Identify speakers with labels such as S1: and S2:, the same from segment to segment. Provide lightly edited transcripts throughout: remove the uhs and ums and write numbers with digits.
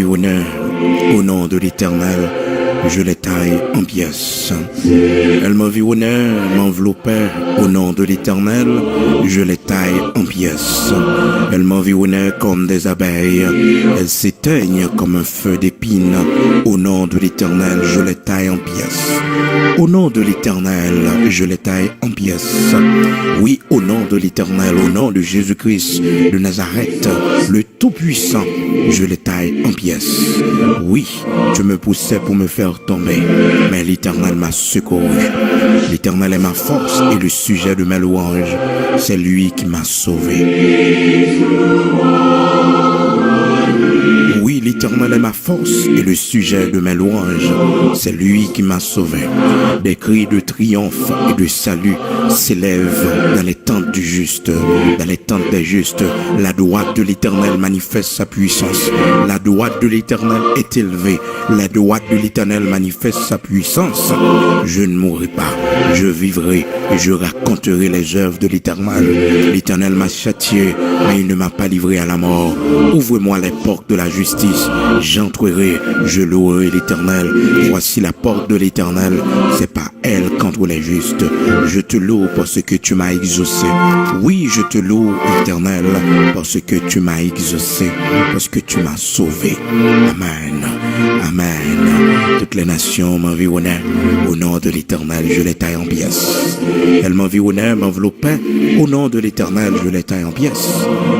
S1: honneur au nom de l'Éternel. Je les taille en pièces. Elle m'environnait, m'enveloppait au nom de l'Éternel. Je les taille en pièces. Elle m'environnait comme des abeilles. Elles s'éteignent comme un feu d'épine. Au nom de l'Éternel, je les taille en pièces. Au nom de l'Éternel, je les taille en pièces. Oui, au nom de l'Éternel, au nom de Jésus-Christ de Nazareth, le Tout-Puissant, je les taille en pièces. Oui, je me poussais pour me faire tomber, mais l'Éternel m'a secouru. L'Éternel est ma force et le sujet de mes louanges. C'est lui qui m'a sauvé. Oui, l'Éternel est ma force et le sujet de mes louanges. C'est lui qui m'a sauvé. Des cris de triomphe et de salut s'élèvent dans les tentes du juste, dans les tentes des justes. La droite de l'Éternel manifeste sa puissance. La droite de l'Éternel est élevée. La droite de l'Éternel manifeste sa puissance. Je ne mourrai pas, je vivrai et je raconterai les œuvres de l'Éternel. L'Éternel m'a châtié, mais il ne m'a pas livré à la mort. Ouvre-moi les portes de la justice. J'entrerai, je louerai l'Éternel. Voici la porte de l'Éternel. C'est pas elle qu'entre les justes. Je te loue parce que tu m'as exaucé. Oui, je te loue, Éternel, parce que tu m'as exaucé, parce que tu m'as sauvé. Amen. Amen. Toutes les nations m'environnaient. Au nom de l'Éternel, je les taille en pièces. Elles m'environnaient, m'enveloppaient. Au nom de l'Éternel, je les taille en pièces.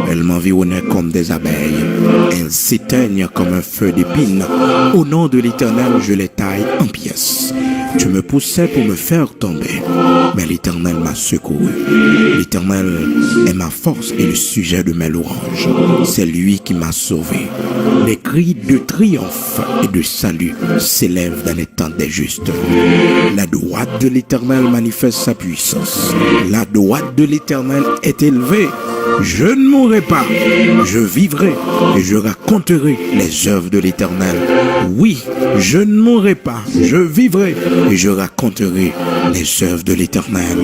S1: Elles m'environnaient comme des abeilles. Elles s'éteignent comme un feu d'épine. Au nom de l'Éternel, je les taille en pièces. Tu me poussais pour me faire tomber, mais l'Éternel m'a secouru. L'Éternel est ma force et le sujet de mes louanges. C'est lui qui m'a sauvé. Les cris de triomphe et de salut s'élèvent dans les tentes des justes. La droite de l'Éternel manifeste sa puissance. La droite de l'Éternel est élevée. Je ne mourrai pas, je vivrai et je raconterai les œuvres de l'Éternel. Oui, je ne mourrai pas, je vivrai et je raconterai les œuvres de l'Éternel.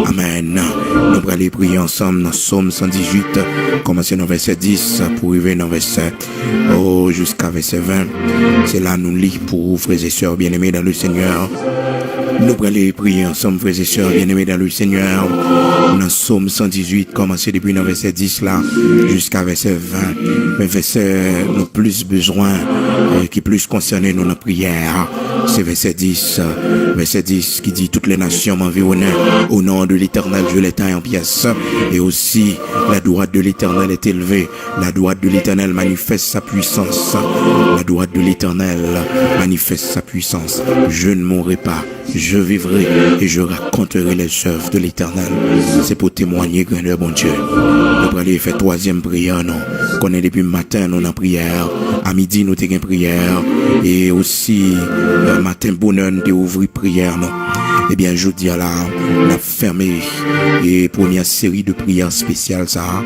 S1: Amen. Nous allons aller prier ensemble dans Psaume 118, commencer dans verset 10 pour arriver dans verset jusqu'à verset 20. C'est là nous lisons pour vous, frères et sœurs bien-aimés dans le Seigneur. Nous allons aller prier ensemble, frères et sœurs bien-aimés dans le Seigneur. Dans Psaume 118, commencer depuis le verset 10 là, jusqu'à verset 20. Mais verset nous plus besoin, qui plus concerné nous dans la prière. C'est verset 10 qui dit: toutes les nations m'environnent. Au nom de l'Éternel, je les taille en pièces. Et aussi, la droite de l'Éternel est élevée. La droite de l'Éternel manifeste sa puissance. La droite de l'Éternel manifeste sa puissance. Je ne mourrai pas, je vivrai et je raconterai les œuvres de l'Éternel. C'est pour témoigner, grandeur, bon Dieu. Nous allons aller faire troisième prière, non? Qu'on est depuis le matin, nous en prière. À midi, nous avons prière. Et aussi, matin, bonheur, nous avons ouvert prière, non? Eh bien, je dis à la fermé et première série de prières spéciales, ça,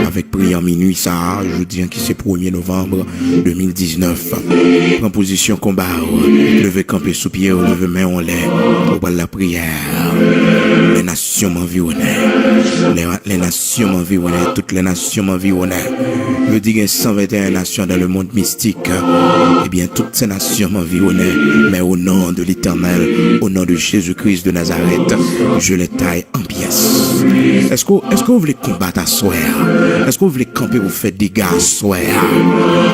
S1: avec prière minuit, ça, je dis qui c'est 1er novembre 2019. En position combat, lever camper sous pied, lever main en l'air, pour la prière. Les nations m'environnaient. Les nations m'environnaient. Toutes les nations m'environnaient. Je dis qu'il y a 121 nations dans le monde mystique. Eh bien, toutes ces nations m'environnaient. Mais au nom de l'Éternel, au nom de Jésus-Christ de Nazareth, je les taille en pièces. Est-ce que vous voulez combattre à soir? Est-ce que vous voulez camper pour faire des dégâts à soir?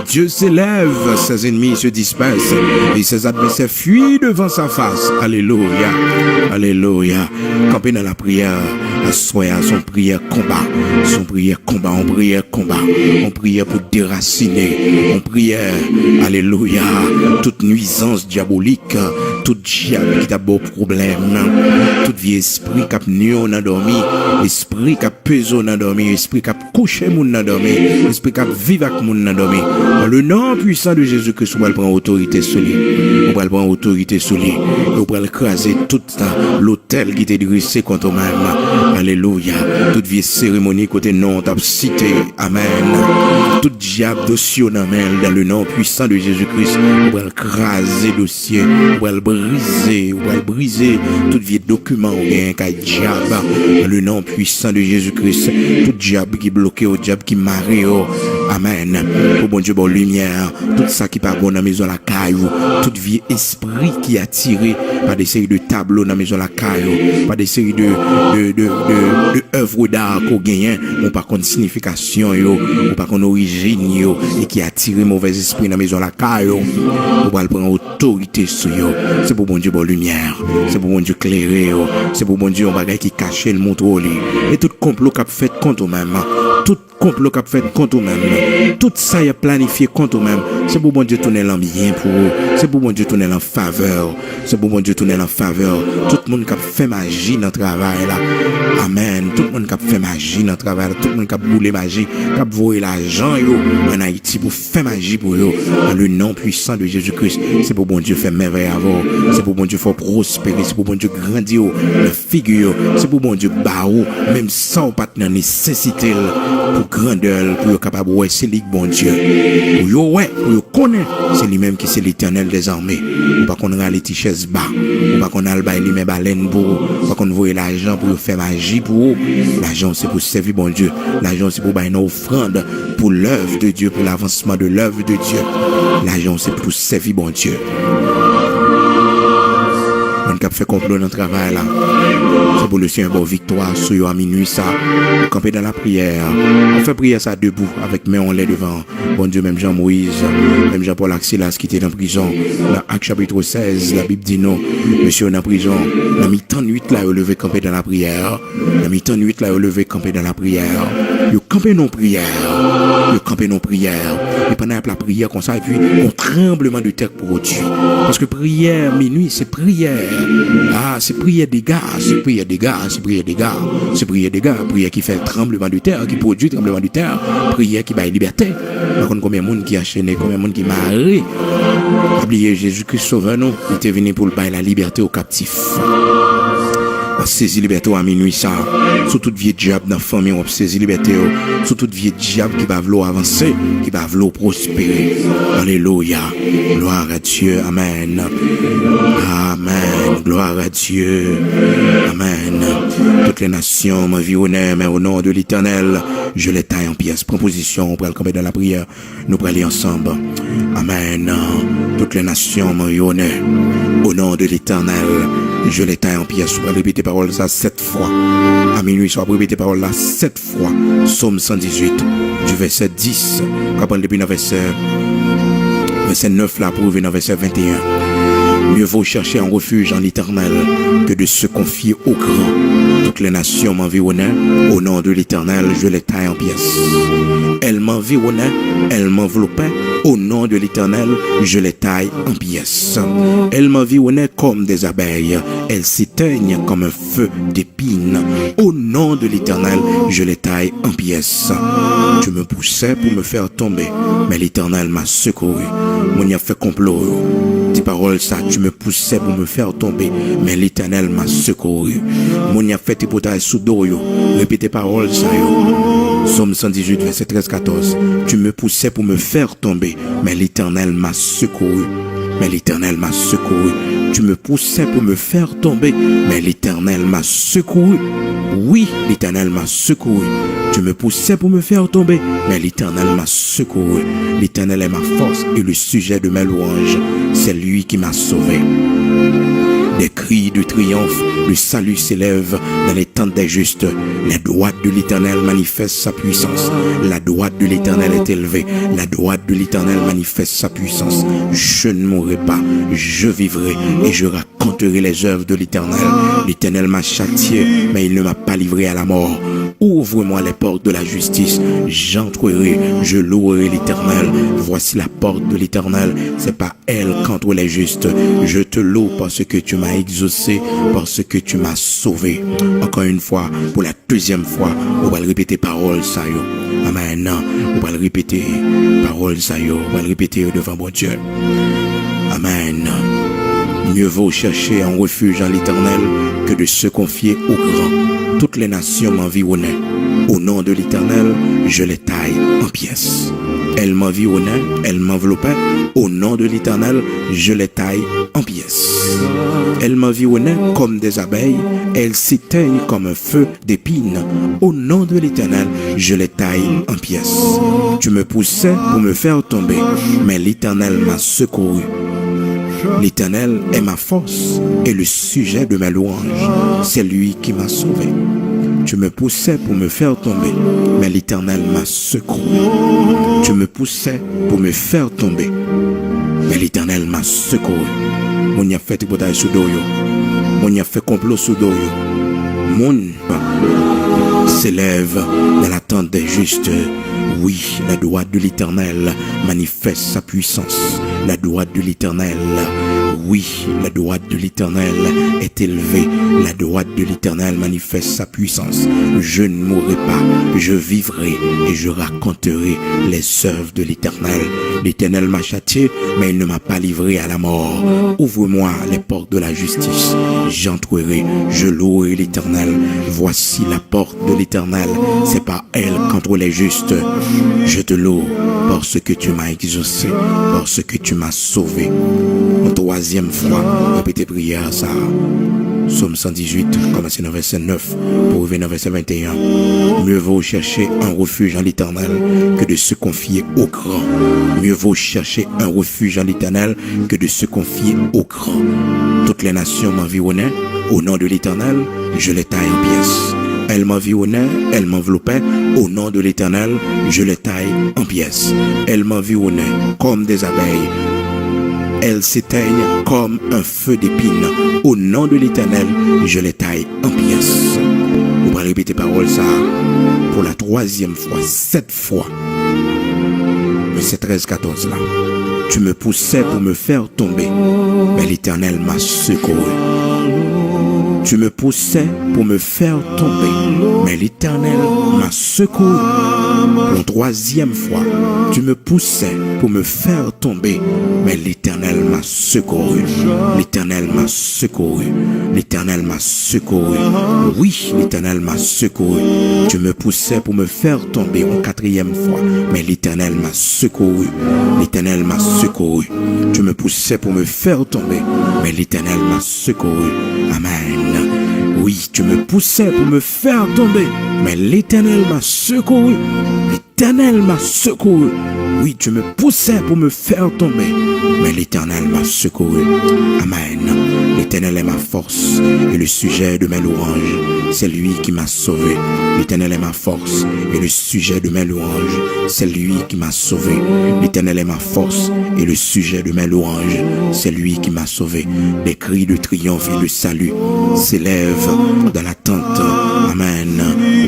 S1: Dieu s'élève, ses ennemis se dispersent et ses adversaires fuient devant sa face. Alléluia. Alléluia. Camper dans la prière à soir, son prière combat. Son prière combat, on prière combat. On prière pour déraciner. On prière, alléluia, toute nuisance diabolique, tout diable qui a beau problème, tout vieux esprit qui a nu on a dormi, esprit qui a pesé on a dormi, esprit qui a couché mon a dormi, esprit qui a vivre avec mon a dormi. Dans le nom puissant de Jésus-Christ, on va prendre autorité sur lui. On va prendre autorité sur lui. On va écraser tout l'autel qui était dressé contre moi-même. Alléluia. Toute vieille cérémonie côté non t'a cité. Amen. Tout diable dossier dans le nom puissant de Jésus-Christ. On va écraser dossier. On va briser tout vieux document ou bien qu'un diable dans le nom puissant de Jésus-Christ. Tout diable qui bloqué, au diable qui marie, Amen. Oh bon Dieu, bon lumière, tout ça qui part bon dans la maison la caillou, tout vieux esprit qui est attiré par des séries de tableaux dans la maison la caillou, par des séries de œuvres d'art qu'on gagne, ou par contre signification yo, ou par contre origine yo, et qui attire mauvais esprit dans la maison la caillou, on va prendre autorité sur yo. C'est pour bon Dieu bon lumière, c'est pour bon Dieu clairer yo, c'est pour bon Dieu on bagay qui cache le montre et tout complot qu'a fait contre même, tout complot qu'a fait contre même, tout ça y a planifié contre même, c'est pour bon Dieu tourner l'en bien pour eux, c'est pour bon Dieu tourner en faveur, c'est pour bon Dieu tourner en faveur, tout le monde qui a fait magie dans le travail là, amen, tout le monde qui a fait magie dans le travail là, tout le monde qui a boulé magie, qui a volé l'argent yo en Haïti pour faire magie pour eux, dans le nom puissant de Jésus-Christ, c'est pour bon Dieu faire merveille avant, c'est pour bon Dieu faire prospérer, c'est pour bon Dieu grandir la figure, c'est pour bon Dieu baou, même sans partenaire nécessité pour grandeur, pour être capable ouais c'est lui bon Dieu, pour yo ouais, pour yo connaître, c'est lui même qui c'est l'Éternel des armées, ou pas qu'on a les tichaises bas, ou pas qu'on a le bail lui même baleine pour, pas qu'on voit l'argent pour faire magie pour, l'argent c'est pour servir bon Dieu, l'argent c'est pour bailler une offrande pour l'œuvre de Dieu, pour l'avancement de l'œuvre de Dieu, l'argent c'est pour servir bon Dieu. On a fait complot dans le travail là. C'est pour le Seigneur bon victoire sur yo à minuit ça. Camper dans la prière. On fait prière ça debout avec main en l'air devant. Bon Dieu, même Jean-Moïse, même Jean-Paul Axilas qui était en prison. Dans Actes chapitre 16, la Bible dit non. Monsieur en prison. Dans mi-temps de nuit là, il levé camper dans la prière. Dans mi-temps de nuit là, il levé camper dans la prière. Il camper non prière. Il camper non prière. Et pendant la prière comme ça, et puis un tremblement de terre produit. Parce que prière minuit, c'est prière. Ah, c'est prière des gars, c'est prière des gars, c'est prière des gars, c'est prière des gars, prière qui fait tremblement de terre, qui produit tremblement de terre, prière qui baille liberté. Par contre, combien de monde qui a chaîné, combien de monde qui marre. Oubliez Jésus-Christ sauveur nous, il était venu pour le bailler la liberté aux captifs. On saisi liberté à minuit ça. Sous toute vieux diable dans la famille, on saisi liberté. Sous toute vieux diable qui va vouloir avancer, qui va vouloir prospérer. Alléluia. Gloire à Dieu. Amen. Amen. Gloire à Dieu. Amen. Toutes les nations m'environnent, mais au nom de l'Éternel, je les taille en pièces. Proposition, on pourrait le camper dans la prière. Nous pourrons aller ensemble. Amen. Toutes les nations m'environnent. Au nom de l'Éternel, je les taille en pièces. On pourrait répéter parole ça 7 fois. À minuit, on va répéter parole là 7 fois. Psaume 118, du verset 10. Quand depuis le verset 9 là, pour venir dans verset 21. Mieux vaut chercher un refuge en l'Éternel que de se confier au grand. Toutes les nations m'environnaient. Au nom de l'Éternel, je les taille en pièces. Elles m'environnaient, elles m'enveloppaient. Au nom de l'Éternel, je les taille en pièces. Elles m'environnaient comme des abeilles. Elles s'éteignent comme un feu d'épines. Au nom de l'Éternel, je les taille en pièces. Tu me poussais pour me faire tomber, mais l'Éternel m'a secouru. Mon y a fait complot. Dis paroles ça, tu me poussais pour me faire tomber, mais l'Éternel m'a secouru. Mon y a fait hypothèse sous dos yo. Répétez paroles ça yo. Psaume 118, verset 13-14. Tu me poussais pour me faire tomber, mais l'Éternel m'a secouru. Mais l'Éternel m'a secouru. Tu me poussais pour me faire tomber, mais l'Éternel m'a secouru. Oui, l'Éternel m'a secouru. Tu me poussais pour me faire tomber, mais l'Éternel m'a secouru. L'Éternel est ma force et le sujet de mes louanges. C'est lui qui m'a sauvé. Des cris de triomphe, le salut s'élève dans les tentes des justes. La droite de l'Éternel manifeste sa puissance. La droite de l'Éternel est élevée. La droite de l'Éternel manifeste sa puissance. Je ne mourrai pas, je vivrai et je raconterai les œuvres de l'Éternel. L'Éternel m'a châtié, mais il ne m'a pas livré à la mort. Ouvre-moi les portes de la justice, j'entrerai, je louerai l'Éternel. Voici la porte de l'Éternel, c'est pas elle qu'entre les justes. Je te loue parce que tu m'as exaucé, parce que tu m'as sauvé. Encore une fois, pour la deuxième fois, on va le répéter parole ça yo. Amen. On va le répéter parole ça yo. On va le répéter devant mon Dieu. Amen. Mieux vaut chercher un refuge en l'Éternel que de se confier au grand. Toutes les nations m'environnaient. Au nom de l'Éternel, je les taille en pièces. Elles m'environnaient, elles m'enveloppaient. Au nom de l'Éternel, je les taille en pièces. Elles m'environnaient comme des abeilles, elles s'éteignent comme un feu d'épines. Au nom de l'Éternel, je les taille en pièces. Tu me poussais pour me faire tomber, mais l'Éternel m'a secouru. L'Éternel est ma force et le sujet de mes louanges. C'est lui qui m'a sauvé. Tu me poussais pour me faire tomber, mais l'Éternel m'a secouru. Tu me poussais pour me faire tomber, mais l'Éternel m'a secouru. Mon y a fait tripotage sous doyo. Mon y a fait complot sous doyo. Mon s'élève dans l'attente des justes. Oui, la droite de l'Éternel manifeste sa puissance. La droite de l'Éternel, oui, la droite de l'Éternel est élevée. La droite de l'Éternel manifeste sa puissance. Je ne mourrai pas, je vivrai et je raconterai les œuvres de l'Éternel. L'Éternel m'a châtié, mais il ne m'a pas livré à la mort. Ouvre-moi les portes de la justice. J'entrerai, je louerai l'Éternel. Voici la porte de l'Éternel. C'est par elle qu'entrent les justes. Je te loue parce que tu m'as exaucé, parce que tu m'as sauvé. Une troisième fois, répétez prière ça. Psaume 118, commencez dans verset 9 pour revenir dans verset 21. Mieux vaut chercher un refuge en l'Éternel que de se confier au grand. Mieux vaut chercher un refuge en l'Éternel que de se confier au grand. Toutes les nations m'environnaient. Au nom de l'Éternel, je les taille en pièces. Elles m'environnaient, elles m'enveloppaient. Au nom de l'Éternel, je les taille en pièces. Elles m'environnaient comme des abeilles. Elles s'éteignent comme un feu d'épines. Au nom de l'Éternel, je les taille en pièces. Vous pouvez répéter parole ça pour la troisième fois, 7 fois. Verset 13-14 là. Tu me poussais pour me faire tomber, mais l'Éternel m'a secouru. Tu me poussais pour me faire tomber, mais l'Éternel m'a secouru. Pour la troisième fois, tu me poussais pour me faire tomber, mais l'Éternel m'a secouru. L'Éternel m'a secouru. L'Éternel m'a secouru. Oui, l'Éternel m'a secouru. Tu me poussais pour me faire tomber une quatrième fois, mais l'Éternel m'a secouru. L'Éternel m'a secouru. Tu me poussais pour me faire tomber, mais l'Éternel m'a secouru. Amen. Oui, tu me poussais pour me faire tomber, mais l'Éternel m'a secouru. L'Éternel m'a secouru. Oui, tu me poussais pour me faire tomber, mais l'Éternel m'a secouru. Amen. L'Éternel est ma force et le sujet de mes louanges. C'est lui qui m'a sauvé. L'Éternel est ma force et le sujet de mes louanges. C'est lui qui m'a sauvé. L'Éternel est ma force et le sujet de mes louanges. C'est lui qui m'a sauvé. Des cris de triomphe et de salut s'élèvent dans l'attente. Amen.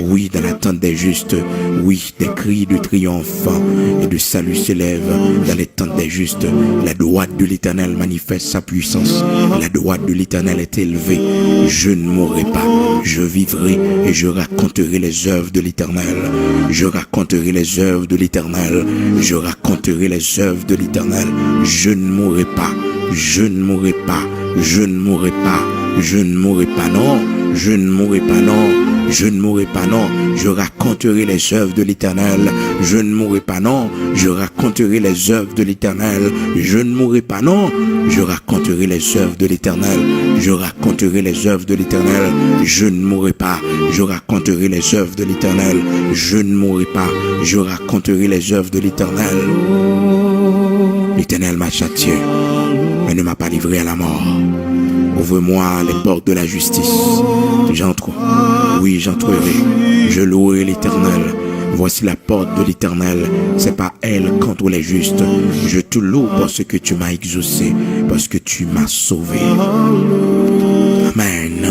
S1: Oui, dans l'attente des justes. Oui, des cris de triomphe et de salut s'élèvent dans l'attente des justes. La droite de l'Éternel manifeste sa puissance. La droite de l'Éternel est élevée. Je ne mourrai pas. Je vivrai et je raconterai les œuvres de l'Éternel. Je raconterai les œuvres de l'Éternel. Je raconterai les œuvres de l'Éternel. Je ne mourrai pas. Je ne mourrai pas. Je ne mourrai pas. Je ne mourrai pas, non. Je ne mourrai pas, non. Je ne mourrai pas, non. Je raconterai les œuvres de l'Éternel. Je ne mourrai pas, non. Je raconterai les œuvres de l'Éternel. Je ne mourrai pas, non. Je raconterai les œuvres de l'Éternel. Je raconterai les œuvres de l'Éternel. Je ne mourrai pas. Je raconterai les œuvres de l'Éternel. Je ne mourrai pas. Je raconterai les œuvres de l'Éternel. L'Éternel m'a châtié, mais ne m'a pas livré à la mort. Ouvre-moi les portes de la justice. J'entre. Oui, j'entrerai. Je louerai l'Éternel. Voici la porte de l'Éternel. C'est par elle qu'entrent les justes. Je te loue parce que tu m'as exaucé, parce que tu m'as sauvé. Amen.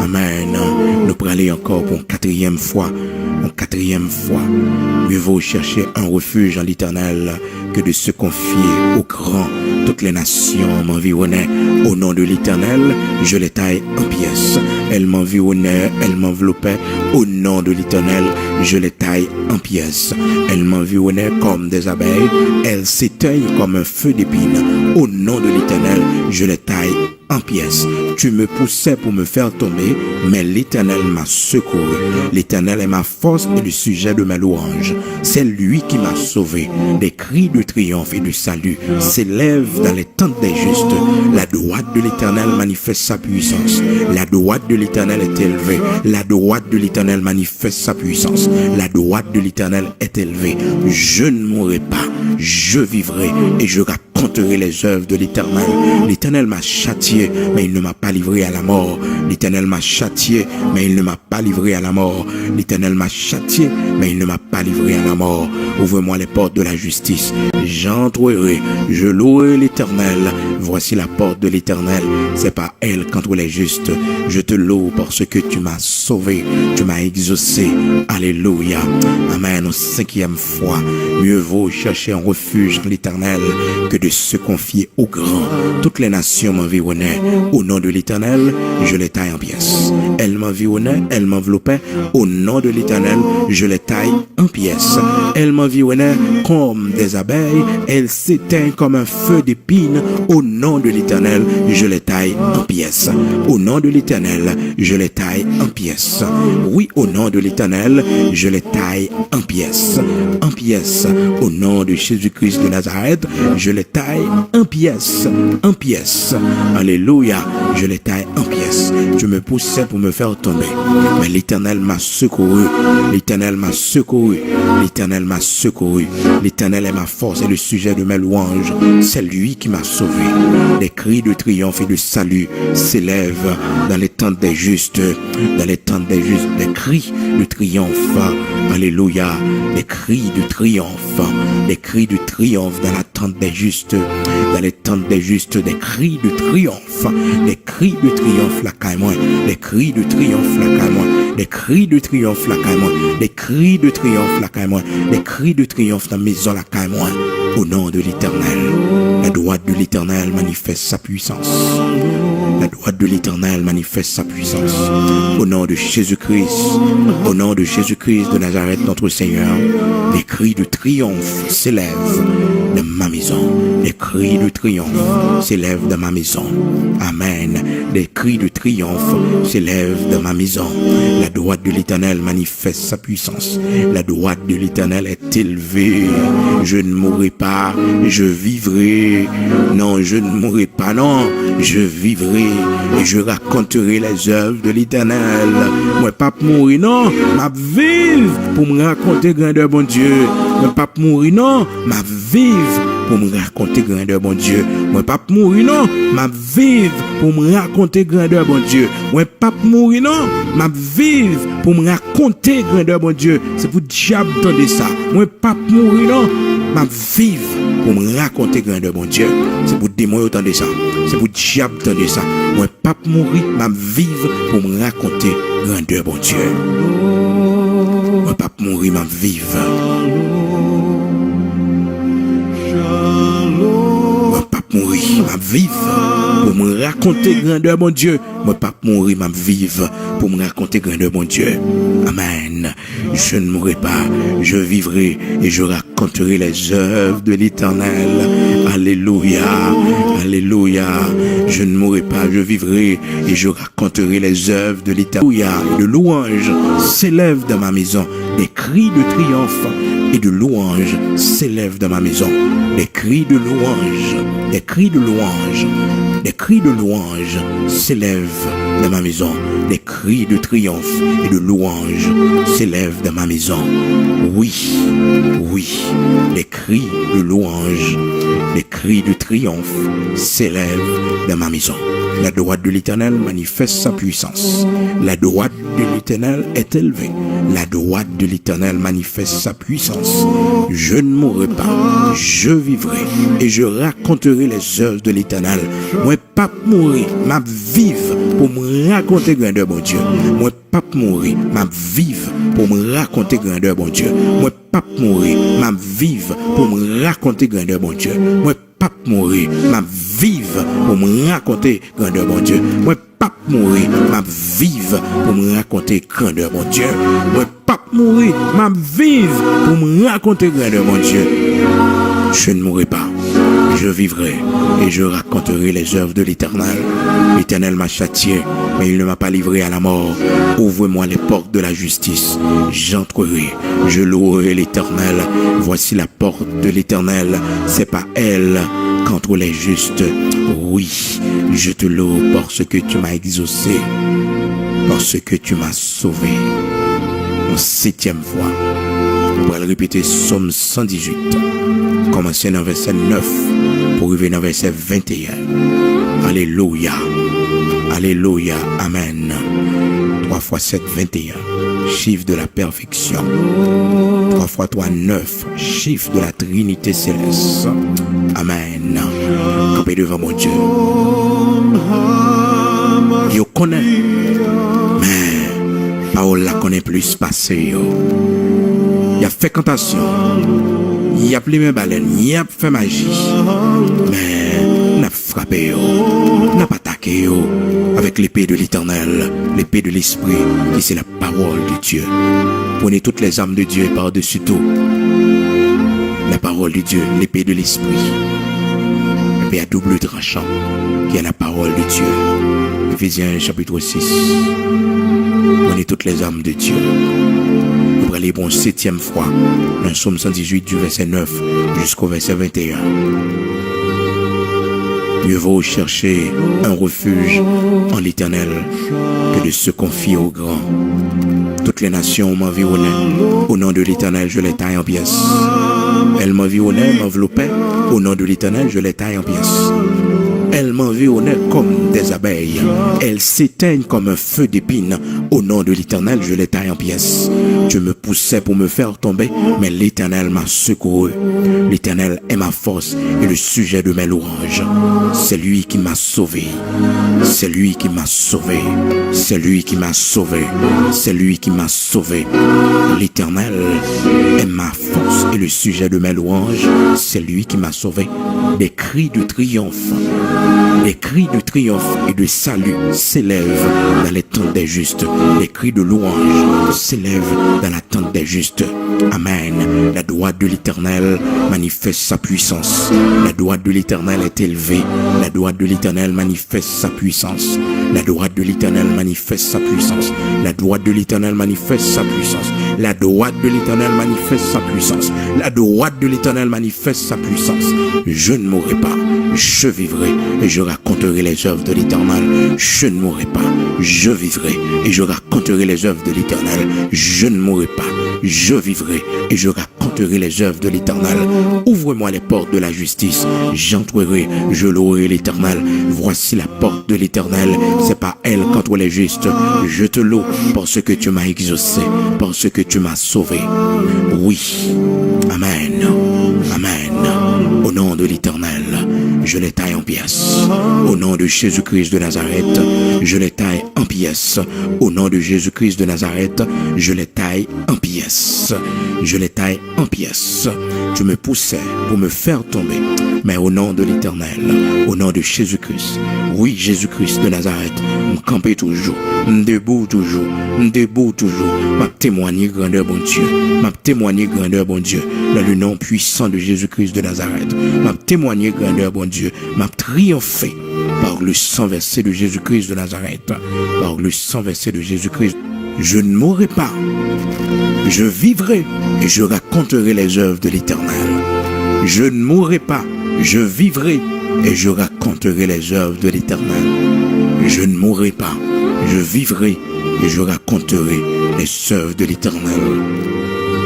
S1: Amen. Nous pourrons aller encore pour une quatrième fois. Une quatrième fois. Mieux vaut chercher un refuge en l'Éternel que de se confier au grand. Toutes les nations m'environnaient. Au nom de l'Éternel, je les taille en pièces. Elles m'environnaient, elles m'enveloppaient. Au nom de l'Éternel, je les taille en pièces. Elles m'environnaient comme des abeilles. Elles s'éteignent comme un feu d'épines. Au nom de l'Éternel, je les taille en pièces. Tu me poussais pour me faire tomber, mais l'Éternel m'a secouru. L'Éternel est ma force et le sujet de mes louanges. C'est lui qui m'a sauvé. Des cris de triomphe et de salut s'élèvent dans les tentes des justes. La droite de l'Éternel manifeste sa puissance. La droite de l'Éternel est élevée. La droite de l'Éternel manifeste sa puissance. La droite de l'Éternel est élevée. Je ne mourrai pas, je vivrai et je raconterai les œuvres de l'Éternel. L'Éternel m'a châtié, mais il ne m'a pas livré à la mort. L'Éternel m'a châtié, mais il ne m'a pas livré à la mort. L'Éternel m'a châtié, mais il ne m'a pas livré à la mort. Ouvre-moi les portes de la justice. J'entrerai, je louerai l'Éternel. Voici la porte de l'Éternel. C'est par elle qu'entrent les justes. Je te loue parce que tu m'as sauvé, tu m'as exaucé. Alléluia. Amen. Au 5e fois, mieux vaut chercher un refuge en l'Éternel que de se confier au grand. Toutes les nations m'environnaient. Au nom de l'Éternel, je les taille en pièces. Elles m'environnaient, elles m'enveloppaient. Au nom de l'Éternel, je les taille en pièces. Elles m'environnaient comme des abeilles. Elles s'éteignent comme un feu d'épines. Au nom de l'Éternel, je les taille en pièces. Au nom de l'Éternel, je les taille en pièces. Oui, au nom de l'Éternel, je les taille en pièces. En pièces. Au nom de Jésus-Christ de Nazareth, je les taille en pièces. En pièces. Alléluia. Je les taille en pièces. Tu me poussais pour me faire tomber, mais l'Éternel m'a secouru. L'Éternel m'a secouru. L'Éternel m'a secouru. L'Éternel est ma force et le sujet de mes louanges. C'est lui qui m'a sauvé. Des cris de triomphe et de salut s'élèvent dans les tentes des justes. Dans les tentes des justes, des cris de triomphe. Alléluia. Des cris de triomphe. Des cris de triomphe dans la tente des justes. Dans les tentes des justes, des cris de triomphe. Des cris de triomphe la caille-moi. Des cris de triomphe la caille-moi. Des cris de triomphe la caille-moi. Des cris de triomphe la caille-moi. Des cris de triomphe dans la maison la caille-moi. Au nom de l'Éternel, la droite de l'Éternel manifeste sa puissance. La droite de l'Éternel manifeste sa puissance. Au nom de Jésus-Christ, au nom de Jésus-Christ de Nazareth, notre Seigneur, des cris de triomphe s'élèvent de ma maison. Des cris de triomphe s'élèvent de ma maison. Amen. Des cris de triomphe s'élèvent de ma maison. La droite de l'Éternel manifeste sa puissance. La droite de l'Éternel est élevée. Je ne mourrai pas, je vivrai. Non, je ne mourrai pas, non, je vivrai et je raconterai les œuvres de l'Éternel. Moi, pas mourir, non, m'a vivre pour me raconter grandeur, bon Dieu. Moi, pas mourir, non, m'a vivre pour me raconter grandeur, bon Dieu. Moi, pas mourir, non, m'a vivre pour me raconter grandeur, bon Dieu. Moi, pas mourir, non, m'a vivre pour me raconter grandeur, bon Dieu. C'est pour diable entendre ça. Moi, pas mourir, non, m'a vivre pour me raconter grandeur, bon Dieu. C'est pour démon entendre ça. C'est pour diable entendre ça. Moi, pas mourir, m'a vivre pour me raconter grandeur, bon Dieu. Moi, pas mourir, m'a vivre. Mourir, m'a vivre pour me raconter grandeur, mon Dieu. Moi, pas mourir, m'a vivre pour me raconter grandeur, mon Dieu. Amen. Je ne mourrai pas, je vivrai et je raconterai les œuvres de l'Éternel. Alléluia. Alléluia. Je ne mourrai pas, je vivrai et je raconterai les œuvres de l'Éternel. Alléluia. De louanges s'élèvent dans ma maison. Des cris de triomphe et de louanges s'élèvent dans ma maison. Des cris de louanges, des cris de louanges, des cris de louanges s'élèvent dans ma maison. Des cris de triomphe et de louanges s'élèvent dans ma maison. Oui, oui, des cris de louanges, des cris de triomphe s'élèvent dans ma maison. La droite de l'Éternel manifeste sa puissance. La droite de l'Éternel est élevée. La droite de l'Éternel manifeste sa puissance. Je ne mourrai pas, je vivrai et je raconterai les œuvres de l'Éternel. Moi, pas mourir, m'a vivre pour me raconter grandeur, bon Dieu. Moi, pas mourir, m'a vivre pour me raconter grandeur, bon Dieu. Moi, pas mourir, m'a vivre pour me raconter grandeur, bon Dieu. Moi, pas mourir, m'a vivre pour me raconter grandeur, bon Dieu. Moi, pas mourir, m'a vivre pour me raconter grandeur, bon Dieu. Moi, pas mourir, m'a vivre pour me raconter grandeur, mon Dieu. Je ne mourrai pas, je vivrai et je raconterai les œuvres de l'Éternel. L'Éternel m'a châtié, mais il ne m'a pas livré à la mort. Ouvre-moi les portes de la justice. J'entrerai, je louerai l'Éternel. Voici la porte de l'Éternel, c'est pas elle qu'entre les justes. Oui, je te loue parce que tu m'as exaucé, parce que tu m'as sauvé. En 7e fois, on va le répéter, Psaume 118, commencer dans verset 9 pour arriver dans verset 21. Alléluia, alléluia, amen. 3 fois 7, 21, chiffre de la perfection. 3 fois 3, 9, chiffre de la Trinité céleste. Amen. Campé devant mon Dieu. Yo connaît, mais parole la connaît plus passé. Il a fait cantation, il a pris mes baleines, il a fait magie, mais n'a frappé, n'a pas attaqué avec l'épée de l'Éternel, l'épée de l'Esprit, qui c'est la parole de Dieu. Prenez toutes les âmes de Dieu et par-dessus tout la parole de Dieu, l'épée de l'Esprit, l'épée à double tranchant, qui est la parole de Dieu. Éphésiens chapitre 6. Prenez toutes les âmes de Dieu. Nous allons pour une 7e fois dans Psaume 118 du verset 9 jusqu'au verset 21. Mieux vaut chercher un refuge en l'Éternel que de se confier au grand. Toutes les nations m'environnaient. Au nom de l'Éternel, je les taille en pièces. Elles m'environnaient, m'enveloppaient. Au nom de l'Éternel, je les taille en pièces. Elles m'environnaient comme des abeilles. Elles s'éteignent comme un feu d'épines. Au nom de l'Éternel, je les taille en pièces. Tu me poussais pour me faire tomber, mais l'Éternel m'a secouru. L'Éternel est ma force et le sujet de mes louanges. C'est lui qui m'a sauvé. C'est lui qui m'a sauvé. C'est lui qui m'a sauvé. C'est lui qui m'a sauvé. L'Éternel est ma force et le sujet de mes louanges. C'est lui qui m'a sauvé. Des cris de triomphe. Les cris de triomphe et de salut s'élèvent dans les tentes des justes. Les cris de louange s'élèvent dans la tente des justes. Amen. La droite de l'Éternel manifeste sa puissance. La droite de l'Éternel est élevée. La droite de l'Éternel manifeste sa puissance. La droite de l'Éternel manifeste sa puissance. La droite de l'Éternel manifeste sa puissance. La droite de l'Éternel manifeste sa puissance. La droite de l'Éternel manifeste sa puissance. Je ne mourrai pas, je vivrai et je raconterai les œuvres de l'Éternel. Je ne mourrai pas, je vivrai et je raconterai les œuvres de l'Éternel. Je ne mourrai pas, je vivrai et je raconterai les œuvres de l'Éternel. Ouvre-moi les portes de la justice, j'entrerai, je louerai l'Éternel. Voici la porte de l'Éternel, c'est pas elle qu'entre les justes. Je te loue parce que tu m'as exaucé, parce que tu m'as sauvé. Oui, amen, amen. Au nom de l'Éternel, je les taille en pièces. Au nom de Jésus-Christ de Nazareth, je les taille en pièces. Au nom de Jésus-Christ de Nazareth, je les taille en pièces. Je les taille en pièces. Tu me poussais pour me faire tomber, mais au nom de l'Éternel, au nom de Jésus-Christ, oui, Jésus-Christ de Nazareth, me camper toujours, me debout toujours, m'a témoigné grandeur bon Dieu, m'a témoigné grandeur bon Dieu, dans le nom puissant de Jésus-Christ de Nazareth, m'a témoigné grandeur bon Dieu, m'a triomphé par le sang versé de Jésus-Christ de Nazareth, par le sang versé de Jésus-Christ. Je ne mourrai pas, je vivrai et je raconterai les œuvres de l'Éternel. Je ne mourrai pas, je vivrai et je raconterai les œuvres de l'Éternel. Je ne mourrai pas, je vivrai et je raconterai les œuvres de l'Éternel.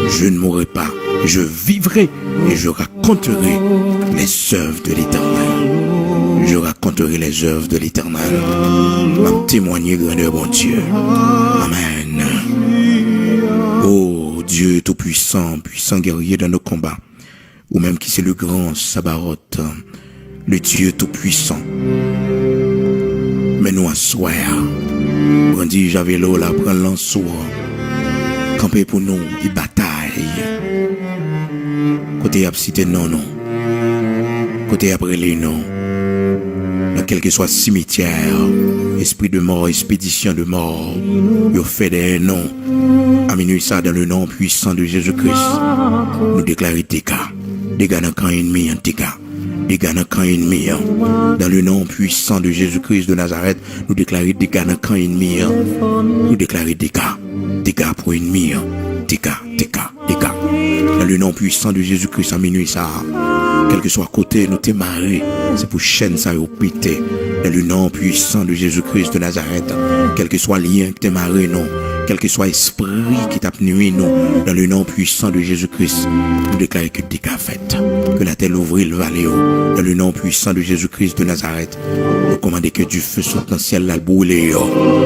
S1: Je ne mourrai pas, je vivrai et je raconterai les œuvres de l'Éternel. Je raconterai les œuvres de l'Éternel. M'a témoigné grandeur bon Dieu. Amen. Oh Dieu tout-puissant, puissant guerrier dans nos combats, ou même qui c'est le grand Sabaoth, le Dieu tout-puissant. Mais nous asseoir, brandi j'avais l'eau là, prendre l'ensoir, camper pour nous, y bataille. Côté absité non, côté après les noms, dans quel que soit cimetière, esprit de mort, expédition de mort, yo fait des noms, à minuit ça dans le nom puissant de Jésus-Christ, nous déclarer dégâts dans camp ennemi en dégâts dégâts dans camp ennemi. Dans le nom puissant de Jésus-Christ de Nazareth, nous déclarons dégâts dans camp ennemi. Nous déclarons dégâts pour ennemi. Dégâts. Dans le nom puissant de Jésus-Christ, à minuit ça, quel que soit côté, nous t'es marré, c'est pour chaîne ça au pété. Dans le nom puissant de Jésus-Christ de Nazareth, quel que soit lien que t'es marré, non, quel que soit esprit qui t'a nuit, non, dans le nom puissant de Jésus-Christ, nous déclarons que dégâts fait, que la terre ouvre le vallée, dans le nom puissant de Jésus-Christ de Nazareth, nous commandons que du feu sorte dans le ciel, là, brûler,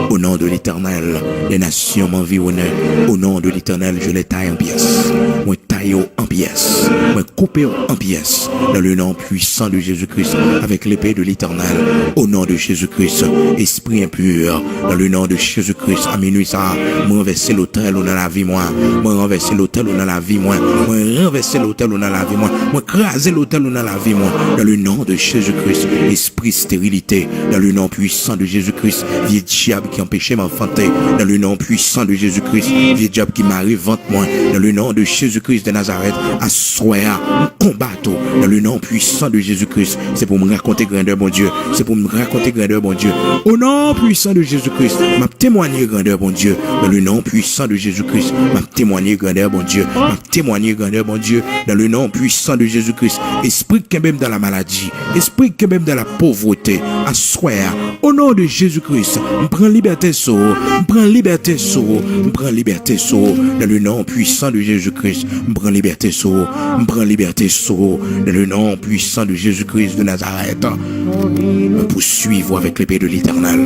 S1: au nom de l'Éternel, les nations m'environnent, au nom de l'Éternel, je les taille en pièces, moi taille en pièces, moi coupe en pièces, dans le nom puissant de Jésus-Christ, avec l'épée de l'Éternel, au nom de Jésus-Christ, esprit impur, dans le nom de Jésus-Christ, à minuit ça, moi renverser l'autel ou dans la vie, moi renverser l'autel ou dans la vie, moi renverser l'autel ou dans la vie, moi craser l'autel ou dans la vie, moi, dans le nom de Jésus-Christ, esprit stérilité, dans le nom puissant de Jésus-Christ, vieux diable qui empêchait m'enfanter, dans le nom puissant de Jésus-Christ, vieux diable qui m'arrive vente moi, dans le nom de Jésus-Christ de Nazareth, à soya, combattre, dans le nom puissant de Jésus-Christ, c'est pour me raconter grandeur, mon Dieu, c'est pour me raconter grandeur, mon Dieu, au nom puissant de Jésus-Christ, m'a témoigné grandeur, mon Dieu, dans le nom puissant de Jésus-Christ, m'a témoigné grandeur, mon Dieu, m'a témoigné grandeur, mon Dieu, dans le nom puissant de Jésus-Christ, esprit qui est même dans la maladie, esprit qui est même dans la pauvreté, à soya, au nom de Jésus-Christ, me prends liberté sur, me prends liberté sur, me prends liberté sur, dans le nom puissant de Jésus-Christ, me prends liberté sur, me prends liberté sur, dans le nom puissant de Jésus-Christ de Nazareth, me poursuivre avec l'épée de l'Éternel,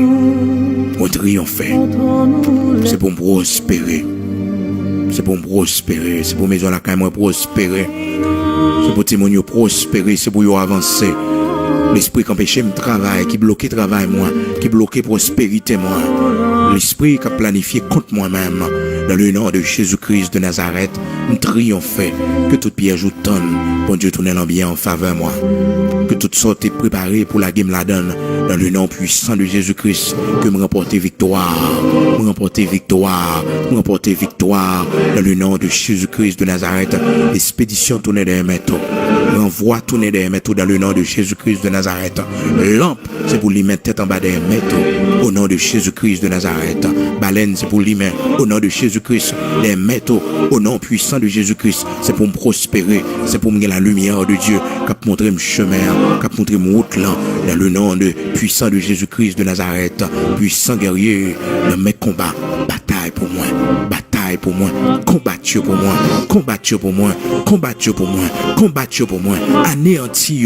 S1: pour triompher, c'est pour me prospérer, c'est pour me prospérer, c'est pour maison la caille moi prospérer, c'est pour témoigner prospérer, c'est pour y avancer. L'esprit qui empêche me travail, qui bloque travail moi, qui bloque prospérité moi. L'esprit qui a planifié contre moi-même. Dans le nom de Jésus-Christ de Nazareth, nous triomphons. Que toute pierre joue tonne. Bon Dieu tourne l'ambiance en faveur moi. Que toute sorte est préparée pour la game la donne. Dans le nom puissant de Jésus-Christ, que me remporter victoire. Me remporter victoire. Me remporter victoire. Dans le nom de Jésus-Christ de Nazareth, l'expédition tourne des métaux. Renvoi tourner des métaux dans le nom de Jésus-Christ de Nazareth. Lampe, c'est pour lui mettre tête en bas des métaux. Au nom de Jésus-Christ de Nazareth. Baleine, c'est pour lui mettre au nom de Jésus-Christ des métaux. Au nom puissant de Jésus-Christ, c'est pour me prospérer. C'est pour me gagner la lumière de Dieu. Cap montrer mon chemin, cap montrer mon route là. Dans le nom de puissant de Jésus-Christ de Nazareth. Puissant guerrier, dans mes combats. Bataille pour moi. Bataille pour moi. Combattu pour moi. Combattu pour moi. Combattu pour moi. Combattu pour moi. Anéanti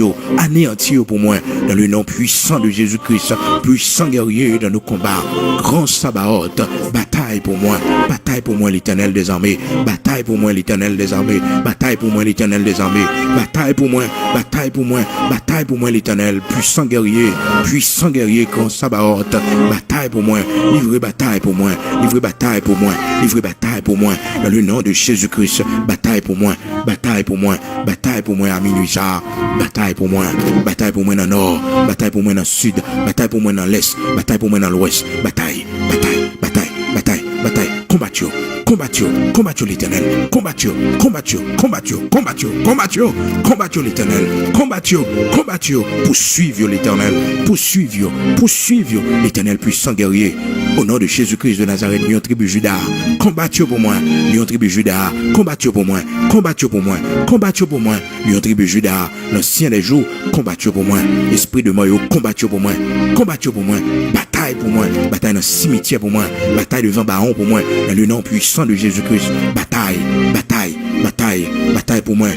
S1: pour moi. Dans le nom puissant de Jésus-Christ. Puissant guerrier dans nos combats. Grand Sabaoth. Bataille pour moi. Bataille pour moi l'Éternel des armées. Bataille pour moi l'Éternel des armées. Bataille pour moi l'Éternel des armées. Bataille pour moi. Bataille pour moi. Bataille pour moi l'Éternel. Puissant guerrier. Puissant guerrier. Grand Sabaoth. Bataille pour moi. Livrez bataille pour moi. Livrez bataille pour moi. Livrez bataille pour moi. Dans le nom de Jésus-Christ. Bataille pour moi. Bataille pour moi. Bataille pour moi à minuit ça. Bataille pour moi. Bataille pour moi dans le nord. Bataille pour moi dans le sud. Bataille pour moi dans l'est. Bataille pour moi dans l'ouest. Bataille. Bataille. Bataille. Bataille. Bataille. Combattu. Combattu. Combattu l'Éternel. Combattu. Combattu. Combattu. Combattu. Combattu. Combattu l'Éternel. Combattu. Combattu. Poursuivre l'Éternel. Poursuivre. Poursuivre l'Éternel puissant guerrier. Au nom de Jésus-Christ de Nazareth, Lion tribu Juda, combattu pour moi. Lion tribu Juda, combattu pour moi. Combattu pour moi. Combattu pour moi. Lion tribu Juda, l'ancien des jours, combattu pour moi. Esprit de Moyo, combattu pour moi. Combattu pour moi. Bataille pour moi. Bataille dans le cimetière pour moi. Bataille devant Baron pour moi. Dans le nom puissant de Jésus-Christ. Bataille. Bataille. Bataille. Bataille pour moi.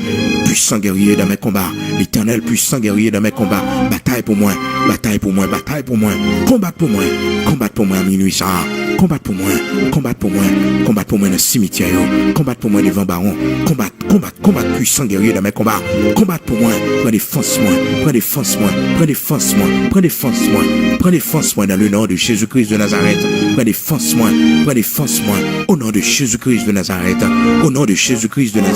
S1: Puissant guerrier dans mes combats. L'Éternel puissant guerrier dans mes combats. Bataille pour moi. Bataille pour moi. Bataille pour moi. Combat pour moi. Combat pour moi à minuit ça. Combat pour moi. Combat pour moi. Combat pour moi dans le cimetière. Combat pour moi devant Baron. Combat. Combat. Combat puissant guerrier dans mes combats. Combat pour moi. Prends défense moi. Prends défense moi. Prends défense moi. Prends défense moi. Prends défense moi dans le nom de Jésus-Christ de Nazareth. Prends défense moi. Prends défense moi. Au nom de Jésus-Christ de Nazareth. Au nom de Jésus-Christ de Nazareth.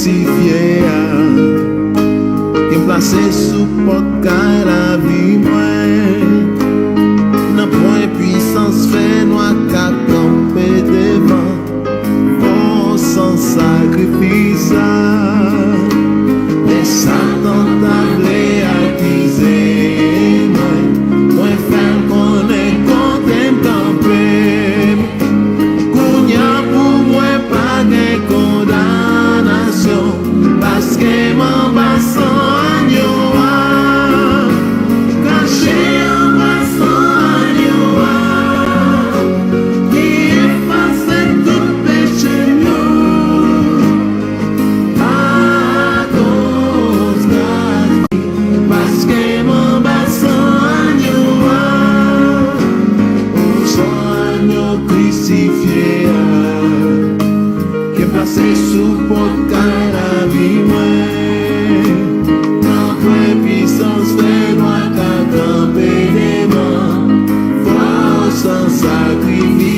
S2: crucifié, qui est placé sous porte la vie, moi. N'a point puissance fait noir qu'à camper devant, oh sans sacrifice. Mais Satan t'a réalisé, moi faire qu'on est content camper. Qu'on y a pour moi pas de condamnation, parce que mon bassin sous porte la vie, moi. Tant que puissance fait noir qu'à camper des mains, force sans sacrifice.